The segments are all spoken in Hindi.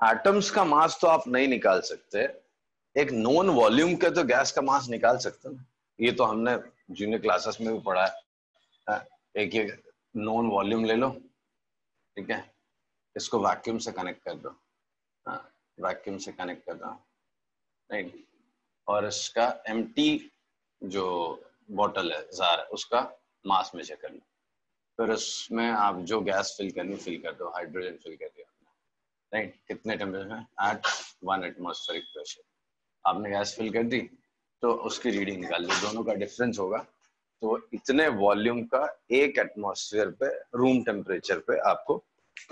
एटम्स का मास तो आप नहीं निकाल सकते, एक नॉन वॉल्यूम के तो गैस का मास निकाल सकते ना। ये तो हमने जूनियर क्लासेस में भी पढ़ा है। हाँ, एक एक नॉन वॉल्यूम ले लो, ठीक है, इसको वैक्यूम से कनेक्ट कर दो, हाँ, वैक्यूम से कनेक्ट कर दो, राइट, और इसका एम्प्टी जो बॉटल है, जार है, उसका मास मेजर कर लो, फिर उसमें आप जो गैस फिल करनी फिल कर दो, हाइड्रोजन फिल कर दिया, राइट, कितने टेम्परेचर में, एट 1 एटमॉस्फेरिक प्रेशर आपने गैस फिल कर दी, तो उसकी रीडिंग निकाल ली, दोनों का डिफरेंस होगा, तो इतने वॉल्यूम का एक एटमॉस्फेयर पे रूम टेम्परेचर पे आपको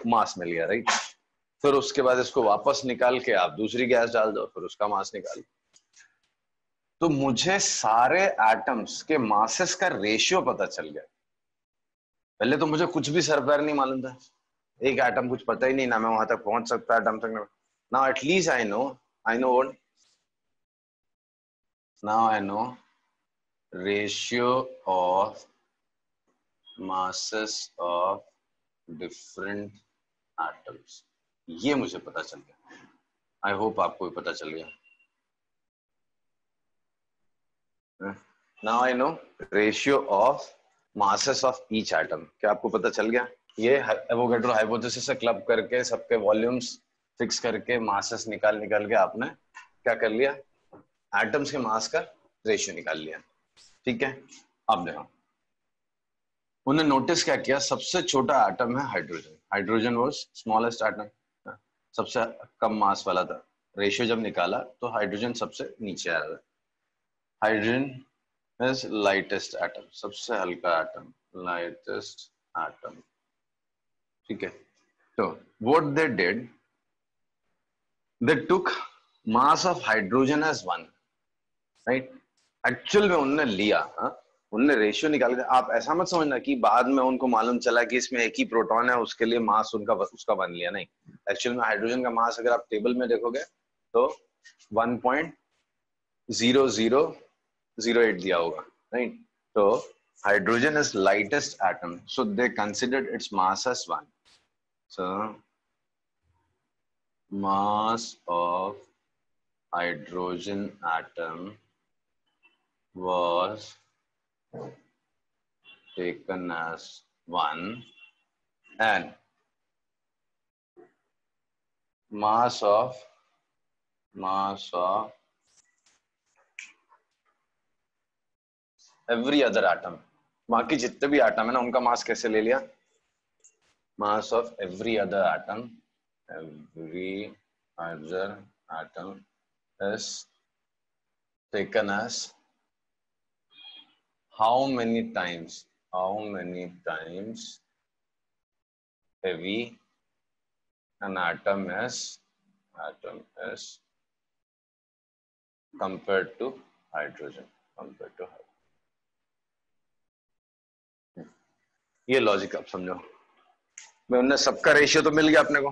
मास मिल गया, राइट। फिर उसके बाद इसको वापस निकाल के आप दूसरी गैस डाल दो, फिर उसका मास निकाल। तो मुझे सारे एटम्स के मासेस का रेशियो पता चल गया। पहले तो मुझे कुछ भी सर पैर नहीं मालूम था, एक एटम कुछ पता ही नहीं, ना मैं वहां तक पहुंच सकता एटम तक। Now at least I know what, now I know ratio of masses of different atoms, ये मुझे पता चल गया। आई होप आपको भी पता चल गया। Now I know ratio of masses of each atom, क्या आपको पता चल गया? ये एवोगैड्रो हाइपोथेसिस से क्लब करके सबके वॉल्यूम्स फिक्स करके मासेस निकाल के आपने क्या कर लिया, एटम्स के मास का रेशियो निकाल लिया, ठीक है। अब देखो, उन्हें नोटिस क्या किया, सबसे छोटा एटम है hydrogen, hydrogen was smallest atom, सबसे कम मास वाला था, रेशियो जब निकाला तो हाइड्रोजन सबसे नीचे आ रहा था। हाइड्रोजन इज लाइटेस्ट एटम, सबसे हल्का एटम, लाइटेस्ट एटम, ठीक है। तो what they did, they took mass of hydrogen as 1, right. Actual में उन्होंने लिया, उनने रेशियो निकाल के, आप ऐसा मत समझना कि बाद में उनको मालूम चला कि इसमें एक ही प्रोटॉन है उसके लिए मास उनका उसका बन लिया, नहीं। एक्चुअल में हाइड्रोजन का मास अगर आप टेबल में देखोगे तो 1.0008 दिया होगा, राइट। तो hydrogen is lightest atom, so they considered its mass as 1, so mass of hydrogen atom was taken as 1 and mass of every other atom, बाकी जितने भी एटम है ना उनका मास कैसे ले लिया, mass of every other atom is taken as how many times heavy an atom is compared to hydrogen, ये लॉजिक आप समझो। मैं उन्हें सबका रेशियो तो मिल गया अपने को,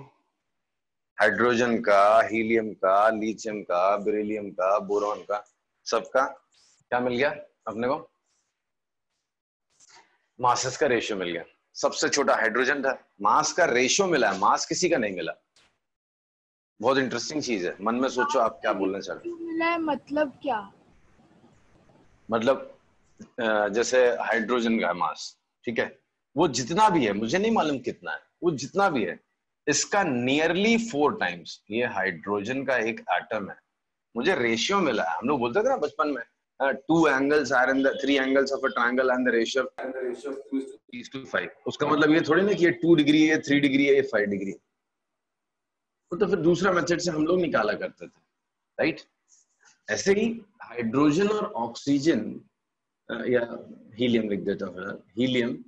हाइड्रोजन का, हीलियम का, लिथियम का, बेरिलियम का, बोरॉन का, सबका क्या मिल गया अपने को, मासेस का रेशियो मिल गया। सबसे छोटा हाइड्रोजन था, मास का रेशियो मिला है, मास किसी का नहीं मिला। बहुत इंटरेस्टिंग चीज है, मन में सोचो आप क्या बोलना चाहते हो। मिला है मतलब क्या? मतलब जैसे हाइड्रोजन का मास, ठीक है, वो जितना भी है, मुझे नहीं मालूम कितना है, वो जितना भी है, इसका नियरली 4 टाइम्स, ये हाइड्रोजन का एक एटम है, मुझे रेशियो मिला है। हम लोग बोलते थे ना बचपन में, 2 angles are in the 3 angles of a triangle and the ratio of 2:5, उसका मतलब ये थोड़ी ना कि ये 2 डिग्री है, 3 डिग्री है, ये 5 डिग्री है। तो फिर दूसरा मेथड से हम लोग निकाला करते थे, राइट। ऐसे ही हाइड्रोजन और ऑक्सीजन या हीलियम लिख देता हूं, हीलियम,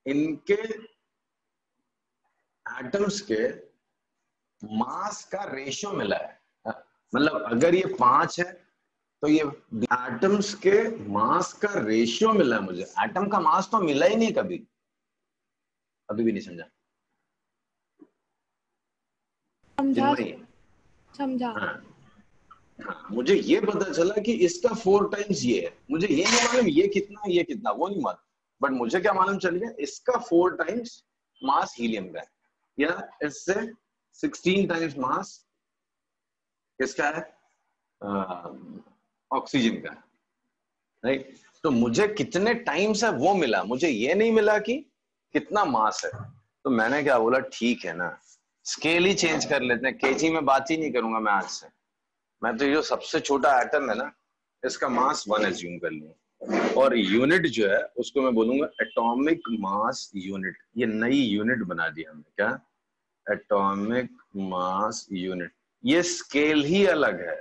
इनके एटम्स के मास का रेशियो मिला है। मतलब अगर ये 5 है तो ये एटम्स के मास का रेशियो मिला है मुझे, एटम का मास तो मिला ही नहीं कभी, अभी भी नहीं समझा? समझा। हाँ, मुझे ये पता चला कि इसका 4 टाइम्स ये है, मुझे ये नहीं मालूम ये कितना वो नहीं मालूम, बट मुझे क्या मालूम चल गया, इसका 4 टाइम्स मास हीलियम का है, या इससे 16 टाइम्स मास किसका है? ऑक्सीजन का, राइट। तो मुझे कितने टाइम्स है वो मिला, मुझे ये नहीं मिला कि कितना मास है। तो मैंने क्या बोला, ठीक है ना, स्केल ही चेंज कर लेते हैं, केजी में बात ही नहीं करूंगा मैं आज से। मैं तो ये जो सबसे छोटा एटम है ना, इसका मास 1 एज्यूम कर लूंगा, और यूनिट जो है उसको मैं बोलूंगा एटॉमिक मास यूनिट। ये नई यूनिट बना दी हमने, क्या? Atomic mass unit. ये स्केल ही अलग है।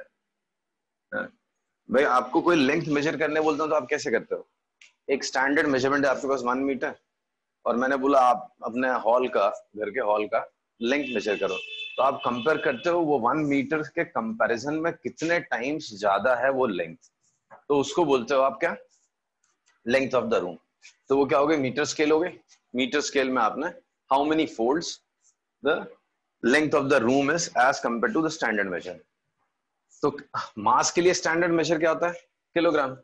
भाई आपको कोई लेंथ मेजर करने बोलता हूं तो आप कैसे करते हो? एक स्टैंडर्ड मेजरमेंट है आपके पास 1 मीटर, और मैंने बोला आप अपने हॉल का, घर के हॉल का लेंथ मेजर करो, तो आप कंपेयर करते हो वो 1 मीटर के कंपैरिजन में कितने टाइम्स ज्यादा है वो लेंथ, तो उसको बोलते हो आप क्या? Length of the room. तो वो क्या हो गई? मीटर स्केल हो गई। मीटर स्केल में आपने how many folds the length of the room is as compare to the standard measure. तो मास के लिए स्टैंडर्ड मेजर क्या होता है? किलोग्राम।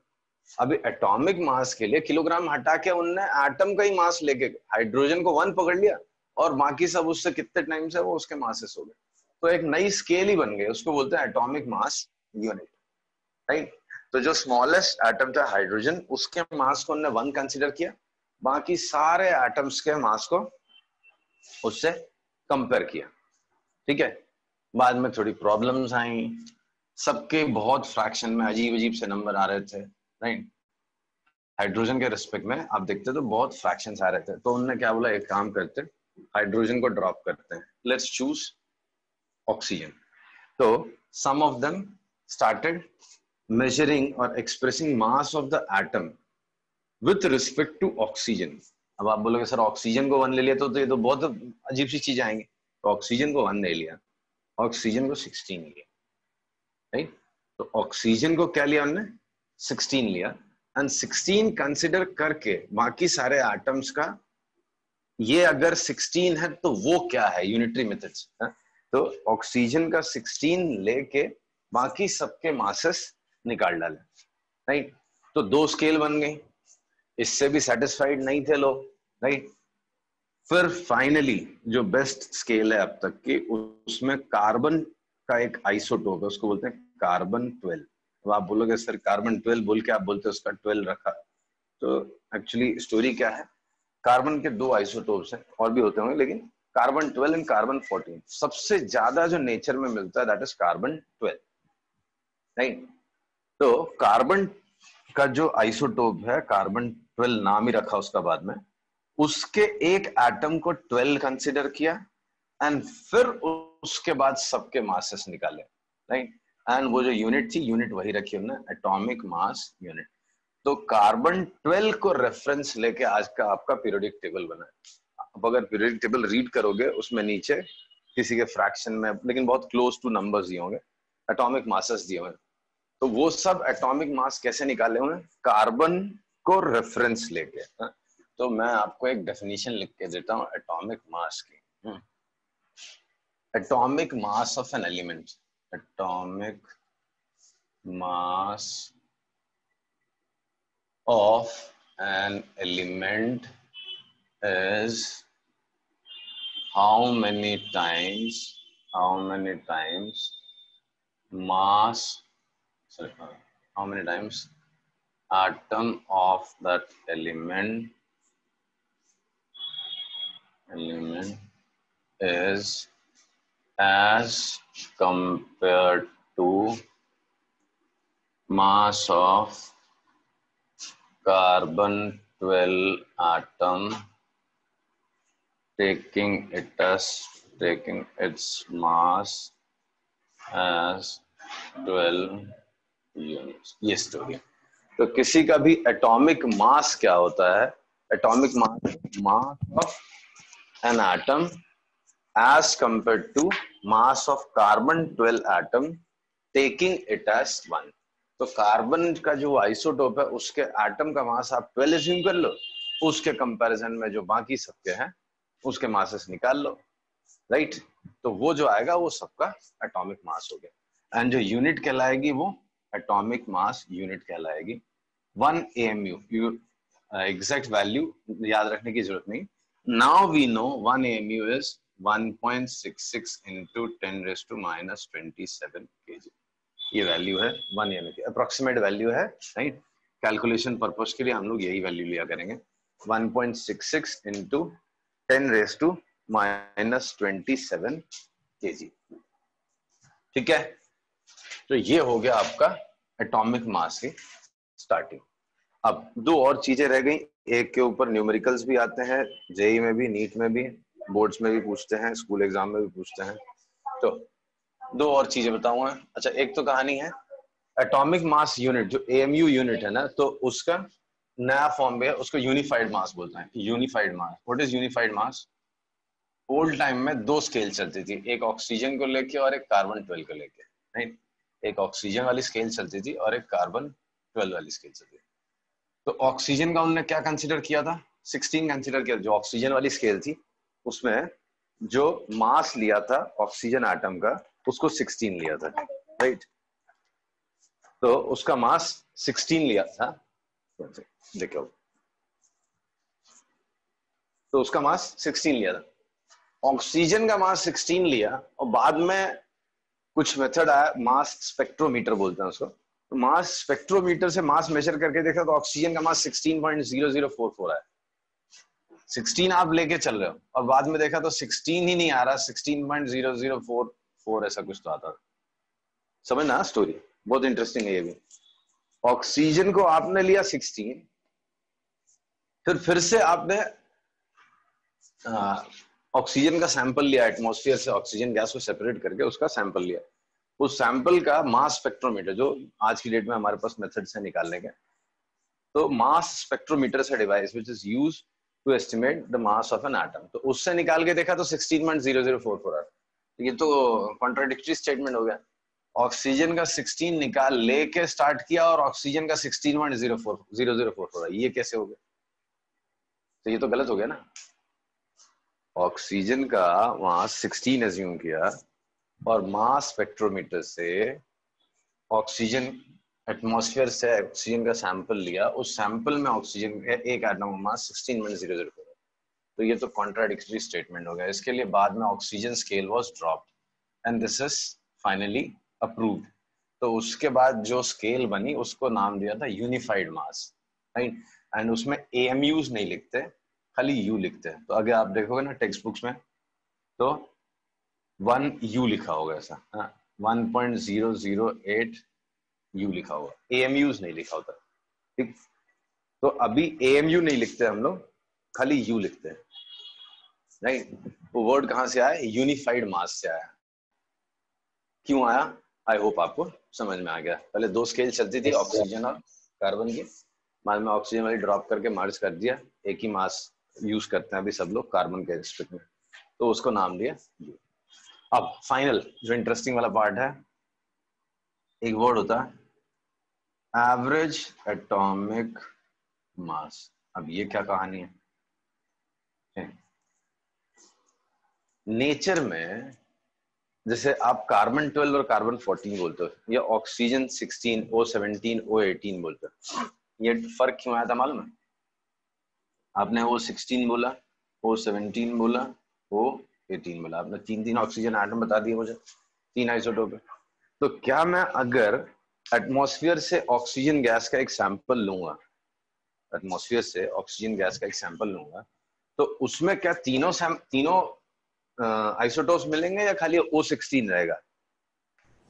अभी एटॉमिक मास के लिए किलोग्राम हटा के उनने एटम का ही मास लेके हाइड्रोजन को 1 पकड़ लिया, और बाकी सब उससे कितने टाइम्स है वो उसके मासेस हो गए। तो एक नई स्केल ही बन गई, उसको बोलते हैं एटॉमिक मास यूनिट, राइट। तो जो स्मॉलेस्ट एटम था हाइड्रोजन, उसके मास को उन्होंने 1 कंसीडर किया, बाकी सारे एटम्स के मास को उससे कंपेयर किया, ठीक है। बाद में थोड़ी प्रॉब्लम्स आई, सबके बहुत फ्रैक्शन में अजीब अजीब से नंबर आ रहे थे, राइट। हाइड्रोजन के रिस्पेक्ट में आप देखते तो बहुत फ्रैक्शंस आ रहे थे, तो उन्होंने क्या बोला, एक काम करते, हाइड्रोजन को ड्रॉप करते हैं, लेट्स चूज ऑक्सीजन। तो some of them started measuring or expressing mass of the atom with respect to oxygen। अब आप बोलोगे सर ऑक्सीजन को 1 ले लिया तो ये तो बहुत अजीब सी चीज आएंगी। तो ऑक्सीजन को 1 ले लिया, ऑक्सीजन को 16 लिया, राइट। तो ऑक्सीजन को क्या लिया हमने? 16 लिया, एंड 16 कंसिडर करके बाकी सारे एटम्स का, ये अगर 16 है तो वो क्या है, यूनिटरी मेथड्स। तो ऑक्सीजन का 16 लेके बाकी सबके मासेस निकाल डाले, राइट। तो 2 स्केल बन गई, इससे भी सेटिस्फाइड नहीं थे लोग, राइट। फिर फाइनली जो बेस्ट स्केल है अब तक की, उसमें कार्बन का एक आइसोटोप है, उसको बोलते हैं कार्बन 12। तो आप बोलोगे सर कार्बन 12 बोल के आप बोलते हो उसका 12 रखा, तो एक्चुअली स्टोरी क्या है, कार्बन के 2 आइसोटोप्स हैं, और भी होते होंगे, लेकिन कार्बन 12 एंड कार्बन 14 सबसे ज्यादा जो नेचर में मिलता है, दैट इज कार्बन 12, राइट। तो कार्बन का जो आइसोटोप है, कार्बन 12 नाम ही रखा उसका बाद में, उसके एक एटम को 12 कंसिडर किया, एंड फिर उसके बाद सबके मासेस निकाले, राइट। एंड वो जो यूनिट थी, यूनिट वही रखी उन्होंने, एटॉमिक मास यूनिट। तो कार्बन 12 को रेफरेंस लेके आज का आपका पीरियोडिक टेबल बना है। आप अगर पीरियोडिक टेबल रीड करोगे, उसमें नीचे किसी के फ्रैक्शन में, लेकिन बहुत क्लोज टू नंबर्स दिए होंगे, एटॉमिक मासेस दिए होंगे। तो वो सब एटॉमिक मास कैसे निकाले हुए? कार्बन को रेफरेंस लेके। तो मैं आपको एक डेफिनेशन लिख के देता हूं एटॉमिक मास की। Atomic mass of an element, atomic mass of an element is how many times mass, sorry, how many times atom of that element is as compared to mass of carbon 12 atom, taking its mass as 12 units. ये स्टोरी। तो किसी का भी एटॉमिक मास क्या होता है? Atomic mass of an atom as compare to mass of carbon 12 atom, taking it as 1। तो कार्बन का जो आइसोटोप है, उसके एटम का मास आप 12 एज्यूम कर लो, उसके कंपैरिजन में जो बाकी सबके हैं उसके मासेस निकाल लो, राइट। तो वो जो आएगा वो सबका एटॉमिक मास हो गया, एंड जो यूनिट कहलाएगी वो एटॉमिक मास यूनिट कहलाएगी। 1 AMU, एग्जैक्ट वैल्यू याद रखने की जरूरत नहीं। Now we know 1 AMU is 1.66 into 10⁻⁻27 kg। ये वैल्यू है 1 यानी कि अप्रोक्सीमेट वैल्यू है, राइट। कैलकुलेशन पर्पस के लिए हम लोग यही वैल्यू लिया करेंगे, 1.66 इंटू 10⁻⁻27 kg। ठीक है, तो ये हो गया आपका एटॉमिक मास की स्टार्टिंग। अब दो और चीजें रह गई, एक के ऊपर न्यूमेरिकल्स भी आते हैं, जेई में भी, नीट में भी, बोर्ड्स में भी पूछते हैं, स्कूल एग्जाम में भी पूछते हैं। तो दो और चीजें बताऊंगा। अच्छा, एक तो कहानी है एटॉमिक मास यूनिट, जो एएमयू यूनिट है ना, तो उसका नया फॉर्म भी है, उसको यूनिफाइड मास बोलते हैं। Unified mass, what is unified mass? Old time में दो स्केल चलती थी, एक ऑक्सीजन को लेके और एक कार्बन 12 को लेके, राइट। एक ऑक्सीजन वाली स्केल चलती थी और एक कार्बन 12 वाली स्केल चलती थी। तो ऑक्सीजन का उन्होंने क्या कंसिडर किया था? 16 कंसिडर किया। जो ऑक्सीजन वाली स्केल थी उसमें जो मास लिया था ऑक्सीजन एटम का, उसको 16 लिया था, राइट। तो उसका मास 16 लिया था, देखो, तो उसका मास 16 लिया था। ऑक्सीजन का मास 16 लिया और बाद में कुछ मेथड आया, मास स्पेक्ट्रोमीटर बोलते हैं उसको। तो मास स्पेक्ट्रोमीटर से मास मेजर करके देखा तो ऑक्सीजन का मास 16.0044 है। 16 आप लेके चल रहे हो और बाद में देखा तो 16 ही नहीं आ रहा, 16.0044 ऐसा कुछ तो आता। समझ ना स्टोरी? बहुत इंटरेस्टिंग है ये भी। ऑक्सीजन को आपने लिया 16, फिर से आपने ऑक्सीजन का सैंपल लिया, एटमॉस्फेयर से ऑक्सीजन गैस को सेपरेट करके उसका सैंपल लिया। उस सैंपल का मास स्पेक्ट्रोमीटर, जो आज की डेट में हमारे पास मेथड है निकालने के, तो मास स्पेक्ट्रोमीटर से device which is used to estimate the mass of an atom, तो उससे निकाल के देखा तो 16.0044 आ। ये तो कॉन्ट्राडिक्टरी स्टेटमेंट हो गया। ऑक्सीजन का 16 निकाल लेके स्टार्ट किया और ऑक्सीजन का 16.0044 ये कैसे हो गया? तो ये तो गलत हो गया ना। ऑक्सीजन का मास 16 एज्यूम किया और मास स्पेक्ट्रोमीटर से ऑक्सीजन, एटमॉस्फेयर से ऑक्सीजन का सैंपल लिया, उस सैंपल में ऑक्सीजन एक एटम का मास 16.0044। तो ये तो कॉन्ट्राडिक्टरी स्टेटमेंट हो गया। इसके लिए बाद में oxygen scale was dropped and this is finally approved. तो उसके बाद जो स्केल बनी उसको नाम दिया था यूनिफाइड मास, राइट। एंड उसमें एएमयूज नहीं लिखते, खाली यू लिखते हैं। तो अगर आप देखोगे ना टेक्स्ट बुक्स में तो 1U लिखा होगा ऐसा, 1.008 यू लिखा होगा, एएमयूज नहीं लिखा होता, ठीक। तो अभी एएमयू नहीं लिखते हम लोग, खाली यू लिखते हैं, राइट। वो वर्ड कहां से आया? यूनिफाइड मास से आया। क्यों आया? आई होप आपको समझ में आ गया। पहले दो स्केल चलती थी, ऑक्सीजन और कार्बन की, बाद में ऑक्सीजन वाली ड्रॉप करके मर्ज कर दिया, एक ही मास यूज करते हैं अभी सब लोग कार्बन के रिस्पेक्ट में, तो उसको नाम दिया यू। अब फाइनल जो इंटरेस्टिंग वाला पार्ट है, एक वर्ड होता है एवरेज एटॉमिक मास। अब ये क्या कहानी है? नेचर में जैसे आप कार्बन 12 और कार्बन 14 बोलते हो, या ऑक्सीजन 16, O17, O18 बोलते हो, ये फर्क क्यों आया था मालूम है? आपने O16 बोला, O17 बोला, O18 बोला, आपने तीन ऑक्सीजन एटम बता दिए मुझे, 3 आइसोटोप है। तो क्या मैं अगर एटमॉस्फेयर से ऑक्सीजन गैस का एक सैंपल लूंगा, एटमॉस्फेयर से ऑक्सीजन गैस का एक सैंपल लूंगा, तो उसमें क्या तीनों आइसोटोप्स मिलेंगे या खाली O16 रहेगा?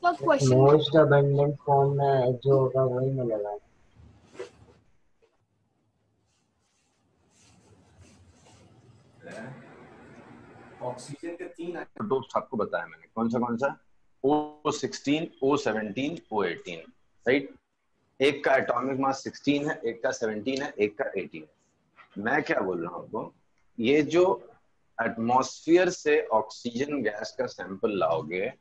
मोस्ट अबंडेंट फॉर्म में जो होगा वही मिलेगा। ऑक्सीजन के 3 आइसोटोप्स आपको बताया मैंने, कौन सा? O16, O17, O18, right. एक का एटॉमिक मास 16 है, एक का 17 है, एक का 18 है। मैं क्या बोल रहा हूं आपको, ये जो एटमॉस्फेयर से ऑक्सीजन गैस का सैंपल लाओगे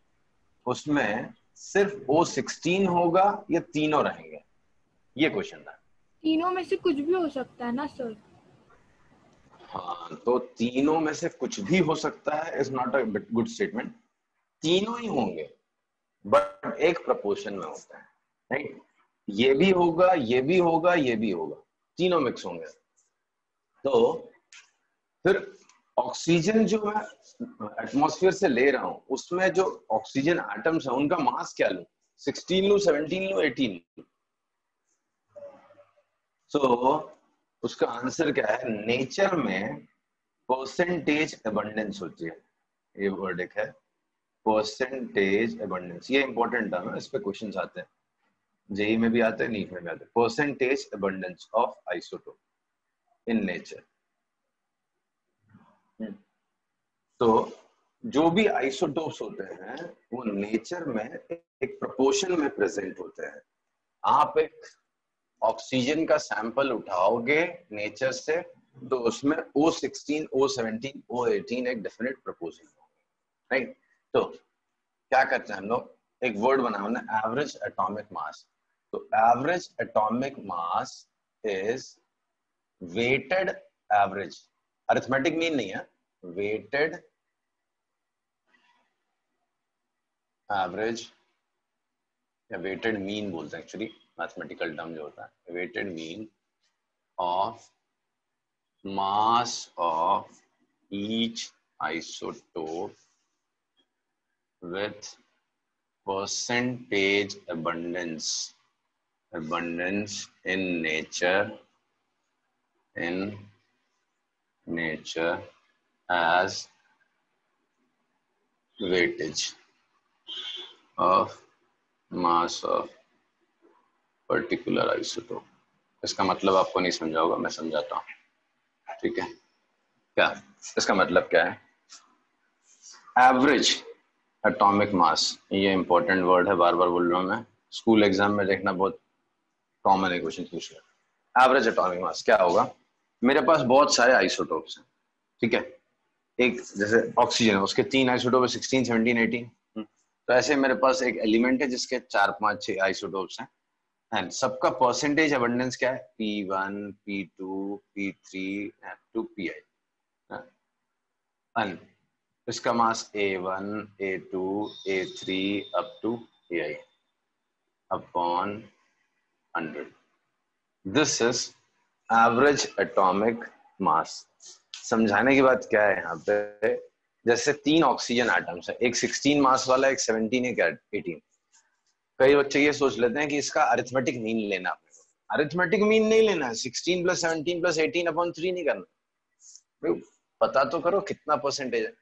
उसमें सिर्फ O16 होगा या तीनों रहेंगे? ये क्वेश्चन था। तीनों में से कुछ भी हो सकता है ना सर? हाँ, तो तीनों में से कुछ भी हो सकता है is not a good statement. तीनों ही होंगे बट एक प्रपोर्शन में होता है, राइट। ये भी होगा, ये भी होगा, ये भी होगा, तीनों मिक्स होंगे। तो फिर ऑक्सीजन जो मैं एटमॉस्फेयर से ले रहा हूं उसमें जो ऑक्सीजन एटम्स है उनका मास क्या लूं, 16 लूं, 17 लूं, 18 लूं? उसका आंसर क्या है, नेचर में परसेंटेज अबंडेंस होती है, ये वर्ड एक है परसेंटेज अबंडेंस। ये इंपॉर्टेंट टर्म है, इस पे क्वेश्चंस आते हैं, जेई में भी आते हैं, नीट में भी आते हैं। Percentage abundance of isotope in nature. तो जो भी आइसोटोप्स होते हैं वो नेचर में एक प्रोपोर्शन में प्रेजेंट होते हैं। आप एक ऑक्सीजन का सैंपल उठाओगे नेचर से तो उसमें O16, O17, O18 एक डेफिनेट प्रोपोर्शन होगा, राइट? तो क्या करते हैं हम लोग, एक वर्ड बना हमने, एवरेज एटॉमिक मास। तो average atomic mass is weighted average, arithmetic mean नहीं है, वेटेड एवरेज या वेटेड मीन बोलते हैं एक्चुअली, मैथमेटिकल टर्म जो होता है, weighted mean of mass of each isotope with percentage abundance in nature as weightage of mass of particular isotope। इसका मतलब आपको नहीं समझा होगा, मैं समझाता हूँ, ठीक है? क्या इसका मतलब क्या है? एवरेज एटॉमिक मास, ये इंपॉर्टेंट वर्ड है, बार बार बोल रहा हूँ मैं, स्कूल एग्जाम में देखना बहुत कॉमन है, क्वेश्चन पूछ रहे। एवरेज एटॉमिक मास क्या होगा, मेरे पास बहुत सारे आइसोटोप्स हैं, ठीक है? एक जैसे ऑक्सीजन है, उसके 3 आइसोटोप है, 16, 17, 18। तो ऐसे मेरे पास एक एलिमेंट है जिसके 4, 5, 6 आइसोटोप्स हैं, एंड सबका परसेंटेज अबंडेंस क्या है, P1, P2, P3 to Pi, and इसका मास A1, A2, A3 up to Pi upon 100। This is average atomic mass। समझाने की बात क्या है यहाँ पे, जैसे 3 ऑक्सीजन एटम्स है, एक 16 मास वाला, एक 17, एक 18। कई बच्चे ये सोच लेते हैं कि इसका अरिथमेटिक मीन लेना, अरिथमेटिक मीन नहीं लेना है, 16 + 17 + 18/3 नहीं करना, पता तो करो कितना परसेंटेज है।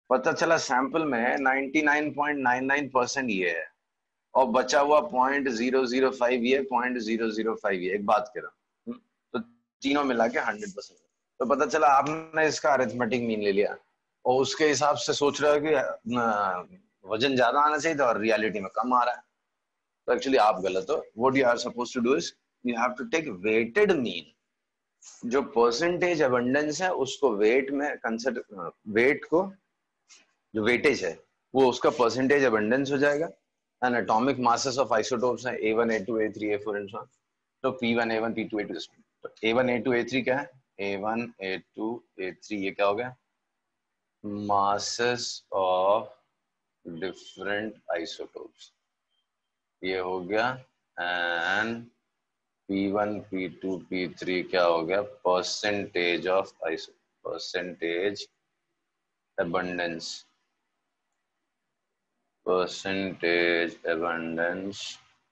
पता चला सैंपल में 99.99% ये है और बचा हुआ 0.005 ये, 0.005 ये, एक बात कह रहा हूँ, तो तीनों मिला के 100%। तो पता चला आपने इसका अरिथमेटिक मीन ले लिया और उसके हिसाब से सोच रहे हो कि वजन ज्यादा आना चाहिए था और रियलिटी में कम आ रहा है, तो एक्चुअली आप गलत हो। What you are supposed to do is you have to take weighted mean, जो परसेंटेज अबंडेंस है उसको वेट में कंसिडर, वेट को जो वेटेज है वो उसका परसेंटेज अबंडेंस हो जाएगा, and atomic masses of isotopes हैं A1, A2, A3, A4 and so on. तो P1, A1, P2, A2, तो A1, A2, A3 क्या है, A1, A2, A3 ये क्या हो गया, मासेस ऑफ डिफरेंट आइसोटोप्स, ये हो गया, एंड P1, P2, P3 क्या हो गया, percentage of percentage abundance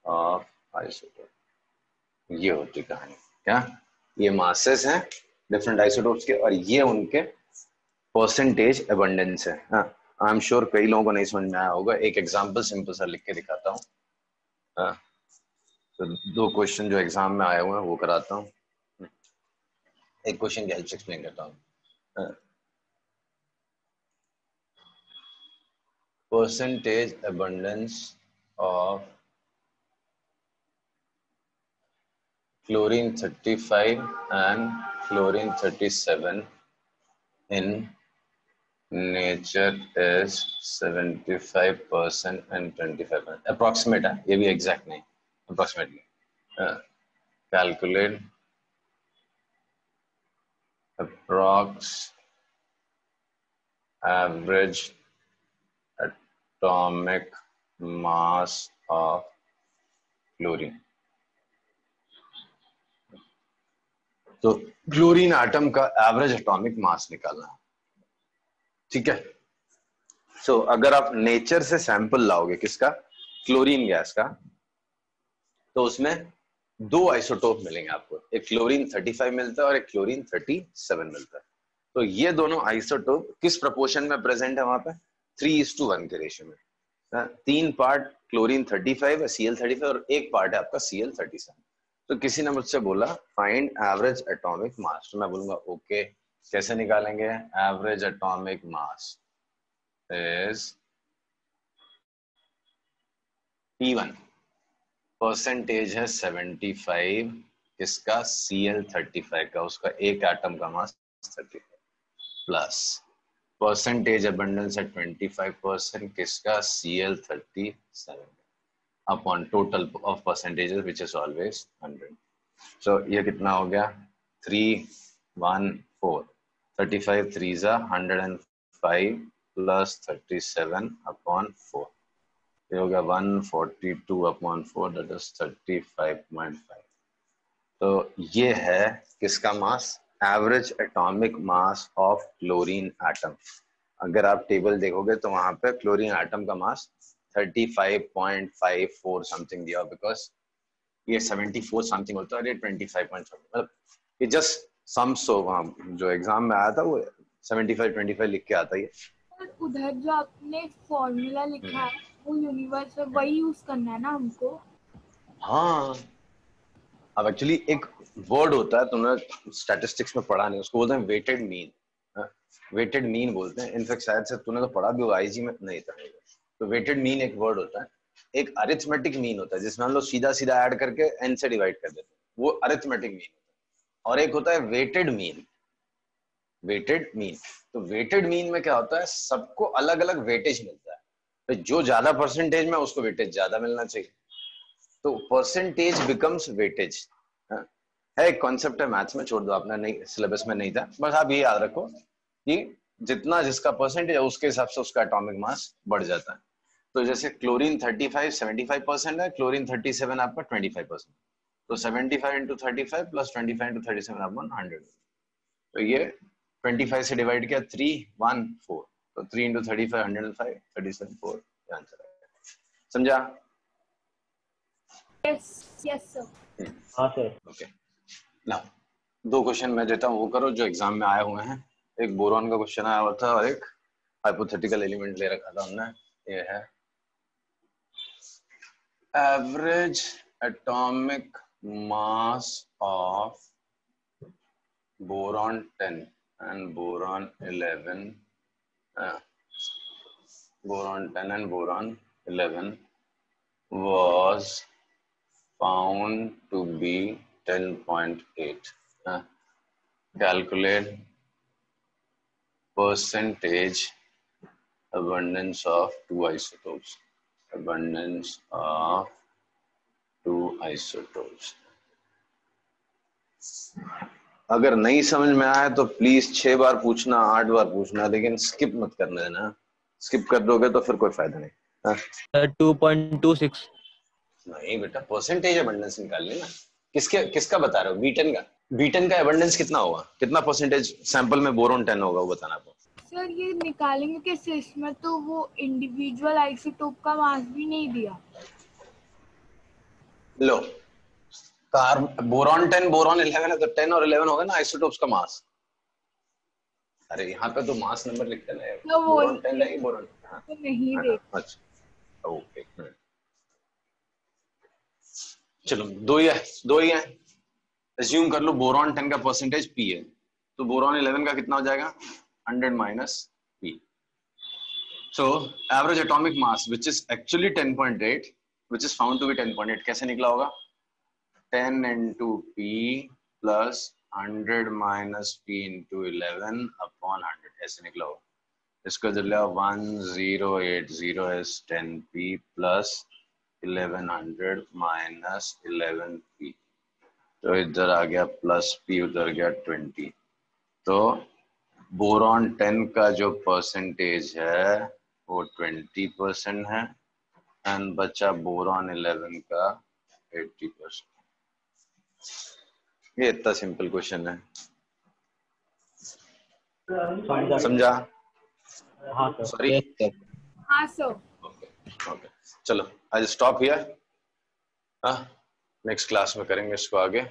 of isotope. ये होती कहानी, क्या ये मासेस हैं डिफरेंट आइसोटोप्स के और ये उनके परसेंटेज अबंडेंस है। हाँ, आई एम श्योर कई लोगों को नहीं समझ में आया होगा, एक एग्जांपल सिंपल सा लिख के दिखाता हूँ। तो 2 क्वेश्चन जो एग्जाम में आए हुए हैं वो कराता हूँ, एक क्वेश्चन की हेल्प से एक्सप्लेन करता हूँ। Percentage abundance of chlorine 35 and chlorine 37 in nature is 75% and 25%। Approximate है, ये भी एग्जैक्ट नहीं, approximately. Calculate approx average atomic mass of chlorine. तो क्लोरीन एटम का एवरेज एटॉमिक मास निकालना है। ठीक है। सो अगर आप नेचर से सैंपल लाओगे किसका, क्लोरीन गैस का, तो उसमें दो आइसोटोप मिलेंगे आपको, एक क्लोरीन 35 मिलता है और एक क्लोरीन 37 मिलता है। तो ये दोनों आइसोटोप किस प्रोपोर्शन में प्रेजेंट है वहां पे, 3:1 के रेशियो में। 3 पार्ट क्लोरीन 35 Cl35 और एक पार्ट है आपका Cl37। तो किसी ने मुझसे बोला फाइंड एवरेज एटॉमिक मास, तो मैं बोलूंगा ओके, कैसे निकालेंगे, average atomic mass is P1, percentage है 75 किसका, Cl35 का, उसका एक एटम का मास 35 प्लस परसेंटेज अबंडेंस है 25% किसका, Cl37 upon total of percentages which is always 100। सो ये कितना हो गया, 314, 35 3 105 प्लस 37 अपॉन 4, ये हो गया 142 अपॉन 4 दैट इज 35.5। तो ये है किसका mass, average atomic mass of chlorine atom. अगर आप टेबल देखोगे तो वहां पे क्लोरीन एटम का मास 35.54 समथिंग दिया, बिकॉज ये 74 समथिंग होता है और ये 25 मतलब ये जस्ट सम्स हो, वहां जो एग्जाम में आया था वो 75-25 लिख के आता है। और उधर जो आपने फॉर्मूला लिखा है वो यूनिवर्स में वही यूज करना है ना हमको। हाँ, अब एक्चुअली एक वर्ड होता है, तुमने स्टैटिस्टिक्स में पढ़ा नहीं, उसको बोलते हैं वेटेड मीन। वेटेड मीन बोलते हैं, इनफैक्ट शायद से तूने तो पढ़ा भी होगा, आईजी में नहीं था। तो वेटेड मीन एक वर्ड होता है, एक अरिथमेटिक मीन होता है जिसमें हम लोग सीधा सीधा ऐड करके एन से डिवाइड कर देते हैं, वो अरिथमेटिक मीन होता है। और एक होता है वेटेड मीन, वेटेड मीन। तो वेटेड मीन में क्या होता है, सबको अलग अलग वेटेज मिलता है, तो जो ज्यादा परसेंटेज में उसको वेटेज ज्यादा मिलना चाहिए, तो परसेंटेज बिकम्स वेटेज। है एक कॉन्सेप्ट है, मैथ्स में छोड़ दो, आपने नहीं सिलेबस में नहीं था, बस आप ये याद रखो कि जितना जिसका परसेंटेज है उसके हिसाब से उसका एटॉमिक मास बढ़ जाता है। तो जैसे क्लोरीन 35 75% है, क्लोरीन 37 आपका 25%, तो 75 इंटू 35 प्लस 25 इंटू 37 अपॉन 100। तो ये 25 से डिवाइड किया 314, तो 3 इंटू 35 105, 37 4 आंसर आएगा। समझा? Yes yes sir. हाँ सर। ओके, नाउ 2 क्वेश्चन मैं देता हूँ, वो करो जो एग्जाम में आए हुए हैं। एक बोरॉन का क्वेश्चन आया हुआ था और एक हाइपोथेटिकल एलिमेंट ले रखा था हमने। ये है average atomic mass of boron 10 and boron 11, boron 10 and boron 11 was found to be 10.8. Calculate percentage abundance of two isotopes. Abundance of two isotopes. अगर नहीं समझ में आया तो प्लीज 6 बार पूछना, 8 बार पूछना, लेकिन स्किप मत करने देना। स्किप कर दोगे तो फिर कोई फायदा नहीं। हाँ? 2.26। नहीं बेटा, परसेंटेज अबंडेंस निकाल लेना। किसका बता रहे हो, B10 का? B10 का अबंडेंस कितना होगा, कितना परसेंटेज सैंपल में बोरोन 10 होगा, वो बताना आपको। सर ये निकालेंगे कैसे, इसमें तो वो इंडिविजुअल आइसोटोप का मास भी नहीं दिया। लो, बोरॉन 10 बोरॉन 11 है, तो 10 और 11 होगा ना आइसोटोप्स का मास। अरे यहाँ पे तो मास नंबर लिखते ना, तो वो बोरॉन 10 है, बोरॉन। हाँ, तो नहीं है दे। ना? अच्छा, ओके, चलो दो ही है। एज्यूम कर लो बोरॉन 10 का परसेंटेज P है, तो बोरॉन 11 का कितना हो जाएगा, 100 minus P। So average atomic mass which is actually 10.8 which is found to be 10.8 कैसे निकला होगा, 10 into P plus 100 minus P into 11 upon 100 ऐसे निकला होगा। इसको चलिए 1080 is 10P plus 1100 minus 11P, तो इधर आ गया प्लस P, उधर गया 20। तो बोरॉन 10 का जो परसेंटेज है वो 20% है, एंड बचा बोरॉन 11 का 80%। ये इतना सिंपल क्वेश्चन है, समझा? हाँ सर। सॉरी। Yes sir. हाँ सर। ओके ओके, चलो आई स्टॉप हियर। हाँ, नेक्स्ट क्लास में करेंगे इसको आगे।